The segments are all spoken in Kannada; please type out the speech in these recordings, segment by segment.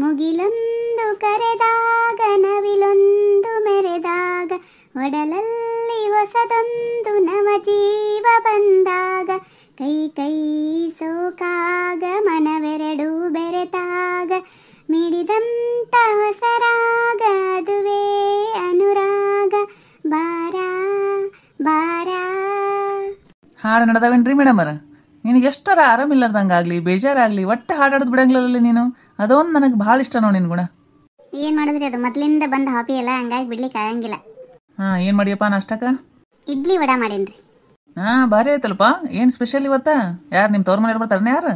ಮುಗಿಲೊಂದು ಕರೆದಾಗ ನವಿಲೊಂದು ಮೆರೆದಾಗ ಒಡಲಲ್ಲಿ ಹೊಸದೊಂದು ನವ ಜೀವ ಬಂದಾಗ ಕೈ ಕೈ ಸೋಕಾಗ ಮನವೆರಡು ಬೆರೆತಾಗ ಮಿಡಿದಂತ ಹೊಸರಾಗ ಅದುವೇ ಅನುರಾಗ ಬಾರ ಬಾರ. ಹಾಡು ನಡೆದವೇನ್ರಿ ಮೇಡಮ್ ಅವರ? ನಿನಗೆ ಎಷ್ಟರ ಆರಾಮಿಲ್ಲಾರ್ದಂಗಾಗ್ಲಿ ಬೇಜಾರಾಗ್ಲಿ ಒಟ್ಟೆ ಹಾಡಾಡೋದು ಬಿಡಂಗಿಲ್ಲ ನೀನು. ಅದೊಂದು ನನಗೆ ಭಾಳ ಇಷ್ಟ ನೋಡಿ ನಿನ್ ಗುಣ. ಏನ್ ಮಾಡಿದ್ರಿ, ಅದು ಮೊದ್ಲಿಂದ ಬಂದ ಹಾಬಿ ಅಲ್ಲ, ಹಂಗಾಗಿ ಬಿಡ್ಲಿಕ್ಕೆ ಆಗಂಗಿಲ್ಲ. ಏನ್ ಮಾಡಿಯಪ್ಪ ನಾಷ್ಟಕ್ಕ? ಇಡ್ಲಿ ವಡಾ ಮಾಡೇನ್ರಿ. ಭಾರಿ ಆಯ್ತಲ್ಪ. ಏನ್ ಸ್ಪೆಷಲ್ ಇವತ್ತ? ಯಾರು ನಿಮ್ ತವ್ರ ಮನೆಯವ್ರು ಬರ್ತಾರನ? ಯಾರು?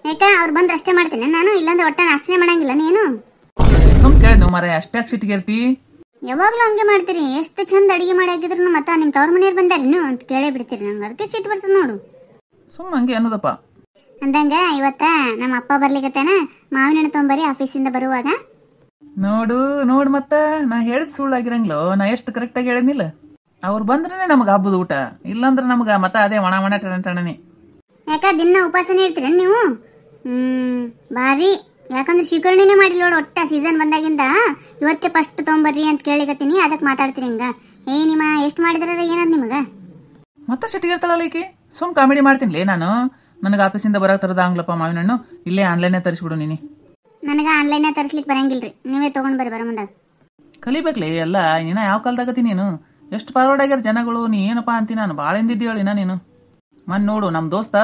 ಯಾಕ ಅವ್ರು ಬಂದ್ರೆ ಅಷ್ಟೇ ಮಾಡ್ತೇನೆ ನಾನು, ಇಲ್ಲಾಂದ್ರೆ ಒಟ್ಟ ನಾಷ್ಟನೇ ಮಾಡಂಗಿಲ್ಲ ನೀನು. ಸುಮ್ ಕೇಳಿದ್ನು ಮರ, ಅಷ್ಟ್ಯಾಕ್ ಸಿಟ್ಟಿಗೆರ್ತಿ? ಯಾವಾಗ್ಲೂ ಹಂಗೆ ಮಾಡ್ತೀರಿ. ಎಷ್ಟು ಚಂದ ಅಡಿಗೆ ಮಾಡಿ ಹಾಕಿದ್ರು ಮತ್ತ ನಿಮ್ ತವ್ರ ಮನೆಯವ್ರು ಬಂದಾರೇನು ಅಂತ ಕೇಳೇ ಬಿಡ್ತೀರಿ. ನಂಗೆ ಅದಕ್ಕೆ ಸಿಟ್ಟು ಬರ್ತದೆ ನೋಡು. ಸುಮ್ ಹಂಗೆ ಅನ್ನೋದಪ್ಪ. ಅಂದಂಗ ಇವತ್ತ ನಮ್ಮ ಅಪ್ಪ ಬರ್ಲಿಕತ್ತಾನ, ಮಾವಿನ ಹಣ್ಣು ತೊಂಬರಿ ಆಫೀಸಿಂದ ಬರುವಾಗ. ನೋಡು ಮತ್ತ ನಾ ಹೇಳಿದ್ ಸುಳ್ಳಾಗಿರಂಗ್ಲೋ. ನಾ ಎಷ್ಟು ಕರೆಕ್ಟ್ ಆಗಿ ಹೇಳಿದ್ನಿಲ್ಲ? ಅವ್ರು ಬಂದ್ರೆ ನಮಗ ಹಬ್ಬದ ಊಟ, ಇಲ್ಲಾಂದ್ರೆ ನಮಗ ಮತ್ತ ಅದೇ ಒಣ ಒಣ ಟಣಟಣನೆ. ಯಾಕ ದಿನ ಉಪವಾಸನೆ ಇರ್ತೀರ ನೀವು? ಬಾರಿ. ಯಾಕಂದ್ರೆ ಸ್ವೀಕರಣೆನೇ ಮಾಡಿಲ್ಲ ನೋಡು ಒಟ್ಟ ಸೀಸನ್ ಬಂದಾಗಿಂದ. ಇವತ್ತೇ ಫಸ್ಟ್ ತೊಂಬರ್ರಿ ಅಂತ ಕೇಳಿಕತ್ತೀನಿ, ಅದಕ್ಕೆ ಮಾತಾಡ್ತೀನಿ ಹಿಂಗ. ನಿಮ್ಮ ಎಷ್ಟು ಮಾಡಿದ್ರ ಏನದ್ ನಿಮಗ? ಮತ್ತೆ ಸಿಟ್ಟಿಗಿರ್ತಾಳಲ್ಲ ಈಕಿ. ಸುಮ್ ಕಾಮಿಡಿ ಮಾಡ್ತೀನಿ ನಾನು. ನನಗೆ ಆಫೀಸಿಂದ ಬರಕ್ ತರದ ಆಗ್ಲಪ್ಪ ಮಾವಿನ ಹಣ್ಣು, ಇಲ್ಲೇ ಆನ್ಲೈನ್ ತರಿಸ್ಬಿಡು ನೀನಿ. ನನಗ ಆನ್ಲೈನ್ ತರಿಸ್ಲಿಕ್ಕೆ ಬರಂಗಿಲ್ರಿ, ನೀವೇ ತಗೊಂಡ್ ಬರ್ರಿ ಬರೋ ಮುಂದಾಗ. ಕಲಿಬೇಕ್ಲಿ ಎಲ್ಲ. ನೀನ ಯಾವ ಕಾಲದಾಗತಿ ನೀನು? ಎಷ್ಟು ಫಾರ್ವರ್ಡ್ ಆಗ್ಯಾರ ಜನಗಳು. ನೀ ಏನಪ್ಪಾ ಅಂತಿ? ನಾನು ಭಾಳ ಹಿಂದಿದ್ದಿ ಹೇಳಿನ ನೀನು. ಮನ್ ನೋಡು ನಮ್ ದೋಸ್ತ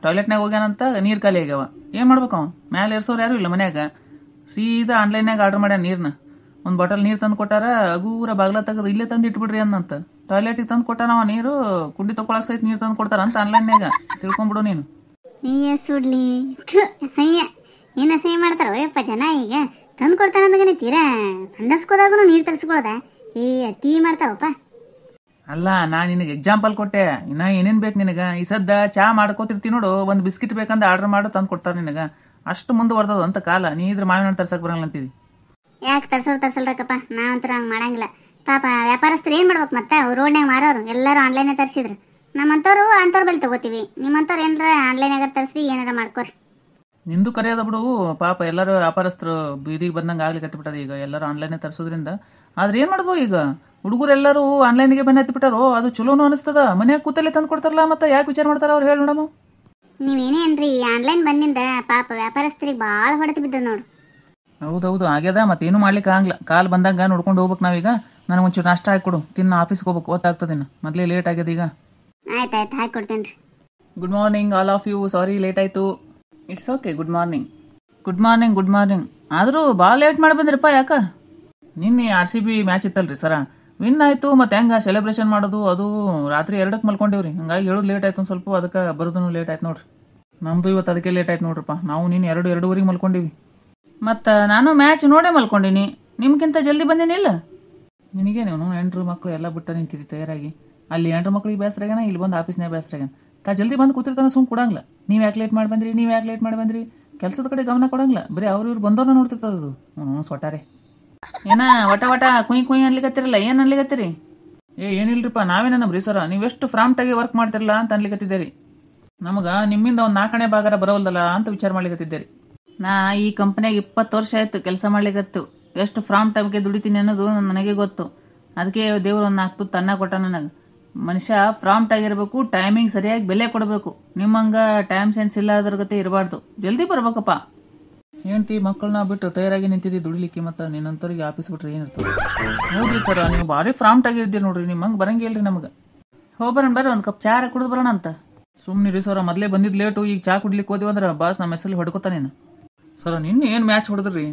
ಟಾಯ್ಲೆಟ್ನಾಗ ಹೋಗ್ಯಾನಂತ, ನೀರ್ ಖಾಲಿ ಆಗ್ಯಾವ. ಏನ್ ಮಾಡ್ಬೇಕು? ಅವ ಮ್ಯಾಲೆ ಇರ್ಸೋರು ಯಾರು ಇಲ್ಲ ಮನ್ಯಾಗ. ಸೀದಾ ಆನ್ಲೈನ್ಯಾಗ ಆರ್ಡರ್ ಮಾಡ್ಯಾನ ನೀರ್ನ. ಒಂದ್ ಬಾಟಲ್ ನೀರ್ ತಂದು ಕೊಟ್ಟಾರ, ಅಗೂರ ಬಾಗ್ಲ ತೆಗೆದು ಇಲ್ಲೇ ತಂದು ಇಟ್ಬಿಡ್ರಿ ಅನ್ನಂತ. ಟಾಯ್ಲೆಟಿಗೆ ತಂದು ಕೊಟ್ಟಾನ ಅವ ನೀರು. ಕುಂಡಿ ತಕೊಳಕ್ ಸಹಿತ ನೀರ್ ತಂದು ಕೊಡ್ತಾರ ಅಂತ ಆನ್ಲೈನ್ಯಾಗ. ತಿಳ್ಕೊಂಡ್ಬಿಡು ನೀನು. ಸುಡ್ಲಿ ಸಹ್ಯ ಏನ ಸಹ್ಯ ಮಾಡ್ತಾರ ಯಪ್ಪ ಜನ. ಈಗ ತಂದು ಕೊಡ್ತಾರ ತೀರಾ ಸಂಡಸ್ಕೋದಾಗೂ ನೀರ್ ತರಿಸ್ಕೊಳದ ಅತಿ ಮಾಡ್ತಾವಪ್ಪ. ಅಲ್ಲ, ನಾ ನಿನಗೆ ಎಕ್ಸಾಂಪಲ್ ಕೊಟ್ಟೆ. ಇನ್ನ ಏನೇನ್ ಬೇಕು ನಿನಗ? ಈ ಸದ್ದ ಚಾ ಮಾಡ್ಕೋತಿರ್ತಿ ನೋಡು, ಒಂದ್ ಬಿಸ್ಕಿಟ್ ಬೇಕಂದ ಆರ್ಡರ್ ಮಾಡು, ತಂದು ಕೊಡ್ತಾರ ನಿನಗ. ಅಷ್ಟು ಮುಂದುವರ್ದದ ಅಂತ ಕಾಲ. ನೀ ಇದ್ರ ಮಾವಿನ ಹಣ್ಣು ತರ್ಸಕ್ ಬರಂಗಿಲ್ಲ ಅಂತಿದಿ. ಯಾಕೆ ತರ್ಸಲ್ರಕ್ಕಪ್ಪ, ನಾವಂತರ ಹಂಗ ಮಾಡಂಗಿಲ್ಲ. ಪಾಪ ವ್ಯಾಪಾರಸ್ಥರು ಏನ್ ಮಾಡ್ಬೇಕು ಮತ್ತೆ? ರೋಡ್ನಾಗ ಮಾರೋರು ಎಲ್ಲಾರು ಆನ್ಲೈನ್ ತರಿಸಿದ್ರು. ನಮ್ಮಂತವ್ರು ಅಂತವ್ರ ಬಳಿ ತಗೋತೀವಿ. ನಿಮ್ಮಂತವ್ರು ಏನಾರ ಆನ್ಲೈನ್ ತರಿಸ್ರಿ, ಏನಾರ ಮಾಡ್ಕೋರಿ. ನಿಂದು ಕರೆಯೋದ ಬಿಡು. ಪಾಪ ಎಲ್ಲರೂ ವ್ಯಾಪಾರಸ್ಥರು ಬೀದಿಗೆ ಬಂದಂಗ ಆಗ್ಲಿ ಕತ್ತಿಬಿಟ್ಟದ ಈಗ ಎಲ್ಲರೂ ಆನ್ಲೈನ್ ತರಿಸೋದ್ರಿಂದ. ಆದ್ರೆ ಏನ್ ಮಾಡ್ಬೋದು ಈಗ? ಹುಡುಗರೆಲ್ಲರೂ ಆನ್ಲೈನ್ಗೆ ಬೆನ್ನ ಹತ್ತಿಬಿಟ್ಟಾರೋ. ಅದು ಚಲೋನು ಅನಿಸ್ತದ. ಮನ್ಯಾಗ ಕೂತಲ್ಲೇ ತಂದು ಕೊಡ್ತಾರಲ್ಲ, ಮತ್ತೆ ಯಾಕೆ ವಿಚಾರ ಮಾಡ್ತಾರ ಅವ್ರು? ಹೇಳಿ ನೋಡಮ್ಮ. ನೀವೇನೇ ಅನ್ರಿ, ಆನ್ಲೈನ್ ಬಂದಿಂದ ಪಾಪ ವ್ಯಾಪಾರಸ್ಥರಿಗೆ ಬಾಳ ಹೊಡೆತು ಬಿದ್ದದ ನೋಡು. ಹೌದೌದು ಆಗ್ಯದ. ಮತ್ತೇನು ಮಾಡ್ಲಿಕ್ಕೆ ಆಗ್ಲ. ಕಾಲ್ ಬಂದಾಗ ನೋಡ್ಕೊಂಡು ಹೋಗ್ಬೇಕು ನಾವೀಗ. ನನಗೆ ಒಂಚೂರು ನಾಷ್ಟ ಹಾಕೊಡು, ತಿನ್ನ ಆಫೀಸ್ಗೆ ಹೋಗ್ಬೇಕು. ಹೊತ್ತಾಗ್ತದೇನು, ಮೊದಲೇ ಲೇಟ್ ಆಗ್ಯದ ಈಗ. ಆಯ್ತಾಯ್ತು ಹಾಕೊಡ್ತೇನ್ರಿ. Good morning all of you. Sorry late ಆಯ್ತು. It's okay. Good morning. Good morning good morning. ಆದ್ರೂ ಭಾಳ ಲೇಟ್ ಮಾಡಿ ಬಂದ್ರಿಪ್ಪ. ಯಾಕ? ನಿನ್ನೆ RCB ಮ್ಯಾಚ್ ಇತ್ತಲ್ರಿ ಸರ, ವಿನ್ ಆಯ್ತು. ಮತ್ತೆ ಹೆಂಗ ಸೆಲೆಬ್ರೇಷನ್ ಮಾಡೋದು? ಅದು ರಾತ್ರಿ 2ಕ್ಕೆ ಮಲ್ಕೊಂಡಿವ್ರಿ. ಹಂಗಾಗಿ ಹೇಳೋದು ಲೇಟ್ ಆಯ್ತು ಸ್ವಲ್ಪ. ಅದಕ್ಕೆ ಬರೋದು ಲೇಟ್ ಆಯ್ತು ನೋಡ್ರಿ. ನಮ್ದು ಇವತ್ತು ಅದಕ್ಕೆ ಲೇಟ್ ಆಯ್ತು ನೋಡ್ರಪ್ಪ. ನಾವು ನೀನು 2:30 ಮಲ್ಕೊಂಡಿವಿ. ಮತ್ತು ನಾನು ಮ್ಯಾಚ್ ನೋಡೇ ಮಲ್ಕೊಂಡಿನಿ. ನಿಮ್ಗಿಂತ ಜಲ್ದಿ ಬಂದಿನಿಲ್ಲ. ನಿನಗೆ ನೀವು ಹೆಂಡ್ರು ಮಕ್ಕಳು ಎಲ್ಲ ಬಿಟ್ಟ ನಿಂತಿದ್ದಿ ತಯಾರಾಗಿ. ಅಲ್ಲಿ ಹೆಂಡ್ರು ಮಕ್ಳಿಗೆ ಬೇಸರಾಗ್ಯಾನ, ಇಲ್ಲಿ ಬಂದು ಆಫೀಸ್ನಾಗ ಬೇಸರಾಗ್ಯಾನ. ಜಲ್ದಿ ಬಂದು ಕೂತಿರ್ತಾನ, ಸುಮ್ ಕೊಡಂಗಿಲ್ಲ. ನೀವು ಯಾಕೆ ಲೇಟ್ ಮಾಡಿ ಬಂದ್ರಿ, ನೀವು ಯಾಕೆ ಲೇಟ್ ಮಾಡಿ ಬಂದ್ರಿ? ಕೆಲಸದ ಕಡೆ ಗಮನ ಕೊಡಂಗಿಲ್ಲ. ಬರೀ ಇವ್ರು ಬಂದವ್ರನ್ನ ನೋಡ್ತಿರ್ತದದು. ಸೊಟಾರೆ ಏನ ವಟ ವಟ ಕುಯ್ ಕುಯ್ ಅನ್ಲಿಕತ್ತಿರಲ್ಲ. ಏನ್ ಅನ್ಲಿಕತ್ತೀರಿ? ಏನಿಲ್ರಿಪ್ಪ, ನಾವೇನಬ್ರಿ ಸರ, ನೀವೆಷ್ಟು ಫ್ರಾಂಟಾಗಿ ವರ್ಕ್ ಮಾಡ್ತಿರಲ್ಲ ಅಂತ ಅನ್ಲಿಕತ್ತಿದ್ದೀರಿ. ನಮಗ ನಿಮ್ಮಿಂದ ಒಂದು 4 ಭಾಗರ ಬರೋಲ್ದಲ್ಲ ಅಂತ ವಿಚಾರ ಮಾಡ್ಲಿಕತ್ತಿದ್ದೀರಿ. ನಾ ಈ ಕಂಪನಿಯಾಗ 20 ವರ್ಷ ಆಯ್ತು ಕೆಲಸ ಮಾಡ್ಲಿಕತ್ತು. ಎಷ್ಟು ಫ್ರಾಮ್ ಟೈಮ್ಗೆ ದುಡಿತೀನಿ ಅನ್ನೋದು ನನಗೆ ಗೊತ್ತು. ಅದಕ್ಕೆ ದೇವ್ರು ಒಂದು 4 ತುತ್ತು ಅನ್ನ ಕೊಟ್ಟ ನನಗೆ. ಮನುಷ್ಯ ಫ್ರಾಂಟ್ ಆಗಿರ್ಬೇಕು, ಟೈಮಿಂಗ್ ಸರಿಯಾಗಿ ಬೆಲೆ ಕೊಡಬೇಕು. ನಿಮ್ಮಂಗ ಟೈಮ್ ಸೆನ್ಸ್ ಇಲ್ಲದ್ರ ಗತೆ ಇರಬಾರ್ದು. ಜಲ್ದಿ ಬರ್ಬೇಕಪ್ಪ. ಹೆಂಡತಿ ಮಕ್ಕಳನ್ನ ಬಿಟ್ಟು ತಯಾರಾಗಿ ನಿಂತಿದ್ದಿ ದುಡಿಲಿಕ್ಕೆ. ಮತ್ತೆ ನಿನ್ನಂತವ್ರಿಗೆ ಆಫೀಸ್ ಬಿಟ್ರೆ ಏನಿರ್ತದೆ? ಹೌದ್ರಿ ಸರ, ನೀವು ಭಾರಿ ಫ್ರಾಂಟ್ ಆಗಿದ್ದೀರಿ ನೋಡ್ರಿ. ನಿಮ್ಮಂಗೆ ಬರಂಗಿಲ್ರಿ ನಮಗೆ. ಹೋಗ್ಬರೋಣ ಬರ್ರಿ, ಒಂದು ಕಪ್ ಚಾ ಕುಡಿದು ಬರೋಣ ಅಂತ. ಸುಮ್ಮನಿರಿ ಸರ, ಮೊದಲೇ ಬಂದಿದ್ದು ಲೇಟು. ಈಗ ಚಾ ಕುಡ್ಲಿಕ್ಕೆ ಹೋದಿವಿ ಅಂದ್ರೆ ಬಾಸ್ ನಮ್ಮ ಹೆಸರಲ್ಲಿ ಹೊಡ್ಕೊತಾನೇನು? ಸರ ನಿನ್ನೆ ಏನು ಮ್ಯಾಚ್ ಹೊಡೆದ್ರಿ?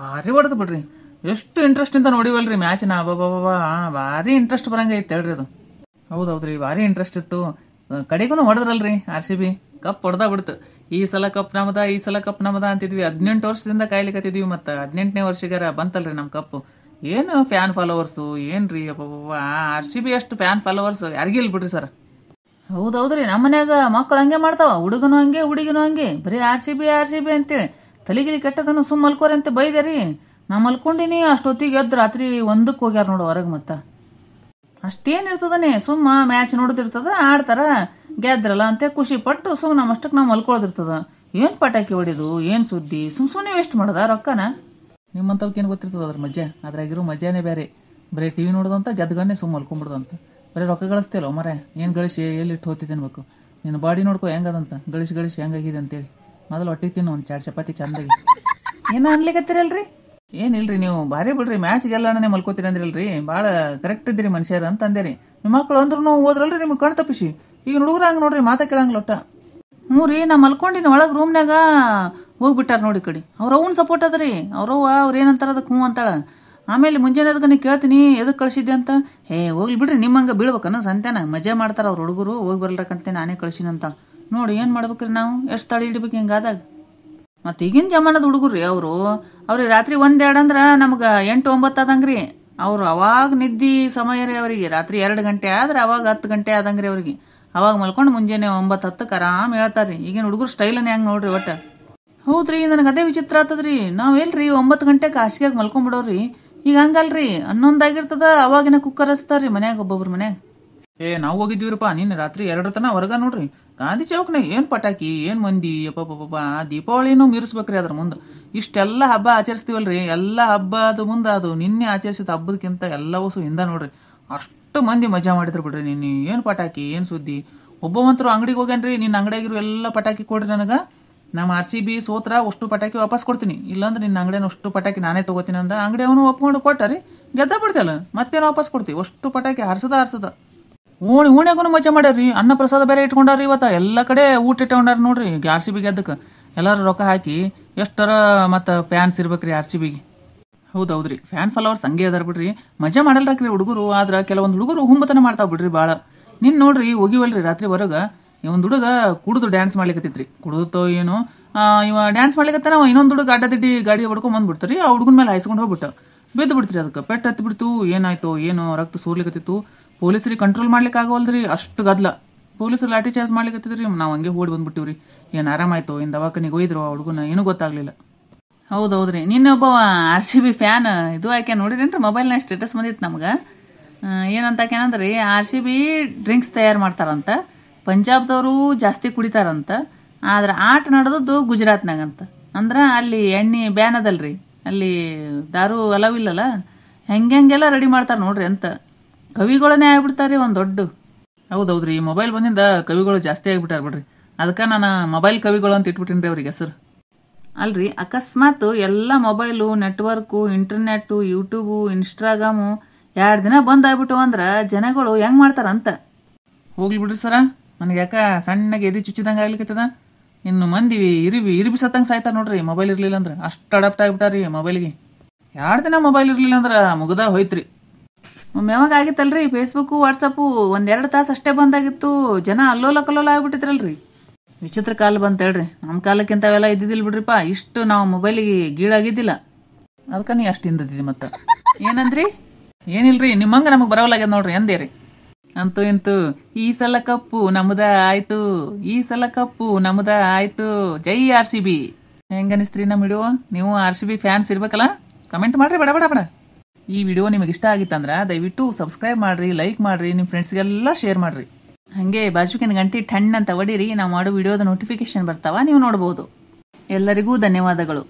ಭಾರಿ ಹೊಡೆದು ಬಿಡ್ರಿ. ಎಷ್ಟು ಇಂಟ್ರೆಸ್ಟ್ ಇಂದ ನೋಡಿವಲ್ರಿ ಮ್ಯಾಚ್ನ. ಬಾಬಾ ಭಾರಿ ಇಂಟ್ರೆಸ್ಟ್ ಬರಂಗೈತೆ ಹೇಳ್ರಿ ಅದು. ಹೌದೌದ್ರಿ, ಭಾರಿ ಇಂಟ್ರೆಸ್ಟ್ ಇತ್ತು. ಕಡೆಗೂ ಹೊಡೆದ್ರಲ್ರಿ RCB. ಕಪ್ ಹೊಡೆದ ಬಿಡ್ತು. ಈ ಸಲ ಕಪ್ ನಮದ, ಈ ಸಲ ಕಪ್ ನಮದ ಅಂತಿದ್ವಿ. 18 ವರ್ಷದಿಂದ ಕಾಯ್ಲಿಕತ್ತಿದ್ವಿ. ಮತ್ತೆ 18ನೇ ವರ್ಷಗಾರ ಬಂತಲ್ರಿ ನಮ್ ಕಪ್ಪು. ಏನು ಫ್ಯಾನ್ ಫಾಲೋವರ್ಸು ಏನ್ರಿ RCB ಅಷ್ಟು ಫ್ಯಾನ್ ಫಾಲೋವರ್ಸ್ ಯಾರಿಗಿಲ್ ಬಿಡ್ರಿ ಸರ್. ಹೌದೌದ್ರಿ, ನಮ್ಮ ಮನ್ಯಾಗ ಮಕ್ಕಳು ಹಂಗೆ ಮಾಡ್ತಾವ. ಹುಡುಗನು ಹಂಗೆ ಹುಡುಗಿನೂ ಹಂಗೆ. ಬರೀ RCB ಅಂತೇಳಿ ತಲೆಗಿಲಿ ಕೆಟ್ಟದನ್ನು ಸುಮ್ ಮಲ್ಕೋರಿ ಅಂತ ಬೈದೇರಿ. ನಾ ಮಲ್ಕೊಂಡಿನಿ. ಅಷ್ಟೊತ್ತಿಗೆ ಎದ್ದು ರಾತ್ರಿ 1ಕ್ಕೆ ಹೋಗ್ಯಾರ ನೋಡು ಹೊರಗೆ. ಮತ್ತ ಅಷ್ಟೇನಿರ್ತದನೆ, ಸುಮ್ಮ ಮ್ಯಾಚ್ ನೋಡುದಿರ್ತದ, ಆಡ್ತಾರ, ಗೆದ್ರಲ್ಲ ಅಂತ ಖುಷಿ ಪಟ್ಟು ಸುಮ್ ನಮ್ಮಷ್ಟಕ್ಕೆ ನಾವು ಮಲ್ಕೊಳ್ಳೋದಿರ್ತದ. ಏನ್ ಪಟಾಕಿ ಹೊಡಿದು ಏನ್ ಸುದ್ದಿ ಸುಮ್ಮನೆ ವೇಸ್ಟ್ ಮಾಡೋದ ರೊಕ್ಕನ. ನಿಮ್ಮಂತವ್ಕೇನು ಗೊತ್ತಿರ್ತದ ಅದ್ರ ಮಜಾ, ಅದ್ರಾಗಿರೋ ಮಜಾನೇ ಬೇರೆ. ಬರೀ ಟಿವಿ ನೋಡೋದಂತ ಗೆದ್ಗನ್ನೇ ಸುಮ್ಮ ಮಲ್ಕೊಂಡ್ಬಿಡ್ದಂತ. ಬರೀ ರೊಕ್ಕ ಗಳಿಸ್ತಿಲ್ಲ ಮರ, ಏನ್ ಗಳಿಸಿ ಎಲ್ಲಿಟ್ಟು ಹೋಗ್ತಿ ತಿನ್ಬೇಕು. ನಿನ್ನ ಬಾಡಿ ನೋಡ್ಕೊ ಹೆಂಗದಂತ, ಗಳಿಸಿ ಹೆಂಗಾಗಿದೆ ಅಂತೇಳಿ. ಮೊದಲು ಹೊಟ್ಟೆ ತಿನ್ನು ಒಂದು 2 ಚಪಾತಿ ಚಂದಾಗಿ. ಏನೋ ಅನ್ಲಿಕತ್ತೀರಲ್ರಿ? ಏನಿಲ್ರಿ, ನೀವು ಭಾರಿ ಬಿಡ್ರಿ, ಮ್ಯಾಚ್ಗೆಲ್ಲನೇ ಮಲ್ಕೋತೀರಿ ಅಂದ್ರಲ್ರಿ, ಭಾಳ ಕರೆಕ್ಟ್ ಇದ್ರಿ ಮನುಷ್ಯರು ಅಂತ ಅಂದೇರಿ. ನಿಮ್ಮ ಮಕ್ಳು ಅಂದ್ರೂ ಹೋದ್ರಲ್ರಿ ನಿಮ್ಗೆ ಕಣ್ ತಪ್ಪಿಸಿ. ಈಗ ಹುಡುಗರ ಹಂಗೆ ನೋಡ್ರಿ, ಮಾತಾ ಕೇಳಂಗಿಲ್ಲ ಒಟ್ಟ. ಹ್ಞೂ ರೀ, ನಾ ಮಲ್ಕೊಂಡಿನ ಒಳಗೆ ರೂಮ್ನಾಗ ಹೋಗ್ಬಿಟ್ಟಾರ ನೋಡಿ ಕಡೆ. ಅವ್ರ ಅವ್ನ ಸಪೋರ್ಟ್ ಅದರಿ. ಅವ್ರವ್ವ ಅವ್ರು ಏನಂತಾರ ಅದಕ್ಕೆ ಹ್ಞೂ ಅಂತಾಳ. ಆಮೇಲೆ ಮುಂಜಾನೆ ಅದಕ್ಕೆ ನೀ ಕೇಳ್ತೀನಿ ಎದಕ್ಕೆ ಕಳಿಸಿದ್ದೆ ಅಂತ. ಹೋಗ್ಲಿ ಬಿಡ್ರಿ, ನಿಮ್ಮಂಗೆ ಬೀಳ್ಬೇಕನ್ನ ಸಂತ್ಯಾನ. ಮಜಾ ಮಾಡ್ತಾರ ಅವ್ರ ಹುಡುಗರು, ಹೋಗಿ ಬರ್ಲಕ್ಕಂತೆ ನಾನೇ ಕಳ್ಸಿನಂತ. ನೋಡಿ ಏನು ಮಾಡ್ಬೇಕ್ರಿ ನಾವು, ಎಷ್ಟು ತಳಿ ಹಿಡಿಬೇಕು ಹಿಂಗಾದಾಗ. ಮತ್ತು ಈಗಿನ ಜಮಾನದ ಹುಡುಗರು ಅವರು ಅವ್ರಿಗೆ ರಾತ್ರಿ 1-2 ಅಂದ್ರೆ ನಮ್ಗೆ 8-9 ಆದಂಗ್ರಿ. ಅವ್ರು ಅವಾಗ ನಿದ್ದಿ ಸಮಯ ರೀ ಅವರಿಗೆ. ರಾತ್ರಿ 2 ಗಂಟೆ ಆದ್ರೆ ಅವಾಗ 10 ಗಂಟೆ ಆದಂಗ್ರಿ ಅವ್ರಿಗೆ. ಅವಾಗ ಮಲ್ಕೊಂಡು ಮುಂಜಾನೆ 9-10 ಆರಾಮ್ ಹೇಳ್ತಾರ್ರಿ. ಈಗಿನ ಹುಡುಗರು ಸ್ಟೈಲನ್ನ ಹೆಂಗೆ ನೋಡ್ರಿ ಒಟ್ಟ. ಹೌದ್ರಿ, ನನಗೆ ಅದೇ ವಿಚಿತ್ರ ಆಗ್ತದ್ರಿ. ನಾವ್ ಎಲ್ರಿ 9 ಗಂಟೆಗೆ ಹಾಸಿಗೆಗೆ ಮಲ್ಕೊಂಡ್ಬಿಡೋರಿ. ಈಗ ಹಂಗಲ್ರಿ, 11 ಆಗಿರ್ತದ ಅವಾಗಿನ ಕುಕ್ಕರ್ ಹಚ್ತಾರ್ರಿ ಮನ್ಯಾಗ, ಒಬ್ಬೊಬ್ರು ಮನ್ಯಾಗ. ನಾವು ಹೋಗಿದ್ವಿರಪ್ಪ ನಿನ್ನೆ ರಾತ್ರಿ 2 ತನ ಹೊರಗ ನೋಡ್ರಿ. ಗಾಂಧಿ ಚೌಕ್ನಾಗ ಏನ್ ಪಟಾಕಿ, ಏನ್ ಮಂದಿ, ಅಪ್ಪ ದೀಪಾವಳಿನೂ ಮೀರಿಸ್ಬೇಕ್ರಿ ಅದ್ರ ಮುಂದೆ. ಇಷ್ಟೆಲ್ಲ ಹಬ್ಬ ಆಚರಿಸ್ತೀವಲ್ರಿ, ಎಲ್ಲ ಹಬ್ಬದ ಮುಂದೆ ಅದು ನಿನ್ನೆ ಆಚರಿಸಿದ ಹಬ್ಬದಕ್ಕಿಂತ ಎಲ್ಲ ವಸು ಹಿಂದ ನೋಡ್ರಿ. ಅಷ್ಟು ಮಂದಿ ಮಜಾ ಮಾಡಿದ್ರು ಬಿಡ್ರಿ ನಿನ್ನೆ. ಏನ್ ಪಟಾಕಿ, ಏನ್ ಸುದ್ದಿ. ಒಬ್ಬವಂತರು ಅಂಗಡಿಗೆ ಹೋಗ್ಯಾನ್ರಿ, ನಿನ್ನ ಅಂಗಡಿಯಾಗಿರೋ ಎಲ್ಲ ಪಟಾಕಿ ಕೊಡ್ರಿ ನನಗ, ನಮ್ಮ RCB ಸೋತ್ರ ಅಷ್ಟು ಪಟಾಕಿ ವಾಪಸ್ ಕೊಡ್ತೀನಿ, ಇಲ್ಲಾಂದ್ರೆ ನಿನ್ನ ಅಂಗಡಿನ ಅಷ್ಟು ಪಟಾಕಿ ನಾನೇ ತಗೋತೀನಿ ಅಂದ. ಅಂಗಡಿ ಅವನು ಒಪ್ಕೊಂಡು ಕೊಟ್ಟಾರಿ, ಗೆದ್ದ ಬಿಡ್ತಲ್ಲ, ಮತ್ತೇನು ವಾಪಸ್ ಕೊಡ್ತೀವಿ. ಅಷ್ಟು ಪಟಾಕಿ ಹಾರ್ಸದ. ಓಣ್ಯಾಗೂ ಮಜಾ ಮಾಡ್ಯಾರ್ರಿ. ಅನ್ನ ಪ್ರಸಾದ ಬೇರೆ ಇಟ್ಕೊಂಡಾರ್ರಿ ಇವತ್ತ. ಎಲ್ಲ ಕಡೆ ಊಟ ಇಟ್ಕೊಂಡಾರ ನೋಡ್ರಿ. RCB ಗೆದ್ದಕ್ಕೆ ಎಲ್ಲಾರು ರೊಕ್ಕ ಹಾಕಿ ಎಷ್ಟರ ಮತ್ತ ಫ್ಯಾನ್ಸ್ ಇರ್ಬೇಕ್ರಿ RCBಗೆ. ಹೌದೌದ್ರಿ, ಫ್ಯಾನ್ ಫಾಲೋವರ್ಸ್ ಹಂಗೆ ಅದಾರ ಬಿಡ್ರಿ. ಮಜಾ ಮಾಡಲ್ರಾಕ್ರಿ ಹುಡುಗರು. ಆದ್ರ ಕೆಲವೊಂದು ಹುಡುಗರು ಹುಂಬತನ ಮಾಡ್ತಾವ್ ಬಿಡ್ರಿ ಬಾಳ. ನಿನ್ ನೋಡ್ರಿ ಹೋಗಿವಲ್ರಿ ರಾತ್ರಿ ಹೊರಗ, ಒಂದ್ ಹುಡುಗ ಕುಡಿದು ಡ್ಯಾನ್ಸ್ ಮಾಡ್ಲಿಕತ್ತಿತ್ರಿ. ಕುಡಿದೋ ಏನೋ ಇವ ಡ್ಯಾನ್ಸ್ ಮಾಡ್ಲಿಕತ್ತಾನ, ಇನ್ನೊಂದ್ ಹುಡುಗ ಅಡ್ಡದಿಡ್ಡಿ ಗಾಡಿ ಹೊಡ್ಕೊಂಡ್ ಬಂದ್ಬಿಡ್ತಾರಿ. ಆ ಹುಡುಗನ ಮೇಲೆ ಹಾಯ್ಸ್ಕೊಂಡು ಹೋಗ್ಬಿಟ್ಟ, ಬಿದ್ದು ಬಿಡ್ತೀರಿ. ಅದಕ್ಕೆ ಪೆಟ್ಟು ಹತ್ತಿ ಬಿಡ್ತು, ಏನಾಯ್ತು ಏನೋ, ರಕ್ತ ಸೋರ್ಲಿಕತ್ತಿತ್ತು. ಪೊಲೀಸರಿಗೆ ಕಂಟ್ರೋಲ್ ಮಾಡ್ಲಿಕ್ಕೆ ಆಗವಲ್ದ್ರಿ, ಅಷ್ಟು ಗದ್ಲ. ಪೊಲೀಸರು ಲಾಠಿ ಚಾರ್ಜ್ ಮಾಡ್ಲಿಕತ್ತಿದ್ರಿ. ನಾವ್ ಹಂಗೆ ಓಡಿ ಬಂದ್ಬಿಟ್ಟಿವ್ರಿ. ಏನ್ ಆರಾಮಾಯ್ತು, ಏನ್ ದವಾಖಾನಿಗೆ ಒಯ್ದ್ರು ಆ ಹುಡುಗನ, ಏನೂ ಗೊತ್ತಾಗ್ಲಿಲ್ಲ. ಹೌದೌದ್ರಿ, ನಿನ್ನೆ ಒಬ್ಬ RCB ಫ್ಯಾನ್ ಇದು ಆಕೆ ನೋಡಿರೇನ್ರಿ, ಮೊಬೈಲ್ನಾಗ ಸ್ಟೇಟಸ್ ಬಂದಿತ್ತು ನಮ್ಗೆ. ಏನಂತಾಕೇನಂದ್ರಿ, RCB ಡ್ರಿಂಕ್ಸ್ ತಯಾರು ಮಾಡ್ತಾರಂತ, ಪಂಜಾಬ್ದವರು ಜಾಸ್ತಿ ಕುಡಿತಾರಂತ. ಆದ್ರೆ ಆಟ ನಡೆದದ್ದು ಗುಜರಾತ್ನಾಗಂತ. ಅಂದ್ರ ಅಲ್ಲಿ ಎಣ್ಣೆ ಬ್ಯಾನ್ ಅದಲ್ರಿ, ಅಲ್ಲಿ ದಾರು ಅಲವಿಲ್ಲಲ್ಲ, ಹೆಂಗೆಲ್ಲ ರೆಡಿ ಮಾಡ್ತಾರ ನೋಡ್ರಿ ಅಂತ. ಕವಿಗಳನ್ನೇ ಆಗ್ಬಿಡ್ತಾರ್ರಿ ಒಂದ್ ದೊಡ್ಡ. ಹೌದೌದ್ರಿ, ಮೊಬೈಲ್ ಬಂದಿಂದ ಕವಿಗಳು ಜಾಸ್ತಿ ಆಗ್ಬಿಟ್ಟಾರ ಬಿಡ್ರಿ. ಅದಕ್ಕೆ ನಾನು ಮೊಬೈಲ್ ಕವಿಗಳು ಅಂತ ಇಟ್ಬಿಟ್ಟಿನ್ರಿ ಅವ್ರಿಗೆ ಹೆಸರು. ಅಲ್ರಿ, ಅಕಸ್ಮಾತ್ ಎಲ್ಲ mobile, network, internet, YouTube, Instagram 2 ದಿನ ಬಂದ್ ಆಗ್ಬಿಟ್ಟು ಅಂದ್ರ ಜನಗಳು ಹೆಂಗ್ ಮಾಡ್ತಾರಂತ. ಹೋಗ್ಲಿ ಬಿಡ್ರಿ ಸರ, ನನಗೆ ಯಾಕ ಸಣ್ಣಗೆ ಎದಿ ಚುಚ್ಚಿದಂಗ ಆಗ್ಲಿಕ್ಕತ್ತದ. ಇನ್ನು ಮಂದಿ ಇರಿಬಿ ಸತ್ತಂಗ ಸಾಯ್ತಾರ ನೋಡ್ರಿ ಮೊಬೈಲ್ ಇರ್ಲಿಲ್ಲ ಅಂದ್ರ. ಅಷ್ಟು ಅಡಾಪ್ಟ್ ಆಗ್ಬಿಟ್ಟಾರಿ ಮೊಬೈಲ್ಗೆ. 2 ದಿನ ಮೊಬೈಲ್ ಇರ್ಲಿಲ್ಲ ಅಂದ್ರ ಮುಗ್ದ ಹೋಯ್ತ್ರಿ. ಒಮ್ಮೆ ಯಾವಾಗ ಆಗಿತ್ತಲ್ರಿ, ಫೇಸ್ಬುಕ್ ವಾಟ್ಸಪ್ 1-2 ತಾಸು ಅಷ್ಟೇ ಬಂದಾಗಿತ್ತು. ಜನ ಅಲ್ಲೋಲ ಕಲ್ಲೋಲ ಆಗ್ಬಿಟ್ಟಿದ್ರಲ್ರಿ. ವಿಚಿತ್ರ ಕಾಲ ಬಂತ ಹೇಳ್ರಿ. ನಮ್ಮ ಕಾಲಕ್ಕಿಂತ ಅವೆಲ್ಲ ಇದ್ದಿದ್ದಿಲ್ಲ ಬಿಡ್ರಿಪ್ಪ. ಇಷ್ಟು ನಾವು ಮೊಬೈಲಿಗೆ ಗೀಳಾಗಿದ್ದಿಲ್ಲ. ಅದಕ್ಕ ನೀ ಅಷ್ಟು ಹಿಂದಿದ್ದಿ. ಮತ್ತ ಏನಂದ್ರಿ? ಏನಿಲ್ರಿ, ನಿಮ್ಮಂಗ ನಮಗ್ ಬರೋಲಾಗ್ಯದ ನೋಡ್ರಿ ಅಂದೇರಿ. ಅಂತೂ ಇಂತೂ ಈ ಸಲ ಕಪ್ಪು ನಮ್ದ ಆಯ್ತು, ಈ ಸಲ ಕಪ್ಪು ನಮ್ದ ಆಯ್ತು. ಜೈ RCB. ಹೆಂಗನಿಸ್ತ್ರಿ ನಮ್ಮ ವಿಡಿಯೋ? ನೀವು RCB ಫ್ಯಾನ್ಸ್ ಇರ್ಬೇಕಲ್ಲ, ಕಮೆಂಟ್ ಮಾಡ್ರಿ ಬಡ. ಈ ವಿಡಿಯೋ ನಿಮಗೆ ಇಷ್ಟ ಆಗಿತ್ತಂದ್ರ ದಯವಿಟ್ಟು ಸಬ್ಸ್ಕ್ರೈಬ್ ಮಾಡ್ರಿ, ಲೈಕ್ ಮಾಡ್ರಿ, ನಿಮ್ ಫ್ರೆಂಡ್ಸ್ಗೆಲ್ಲ ಶೇರ್ ಮಾಡ್ರಿ. ಹಂಗೆ ಬಾಜುಕಿನ ಗಂಟೆ ಟಣ್ ಅಂತ ಹೊಡೀರಿ. ನಾವು ಮಾಡೋ ವಿಡಿಯೋದ ನೋಟಿಫಿಕೇಶನ್ ಬರ್ತಾವ, ನೀವು ನೋಡಬಹುದು. ಎಲ್ಲರಿಗೂ ಧನ್ಯವಾದಗಳು.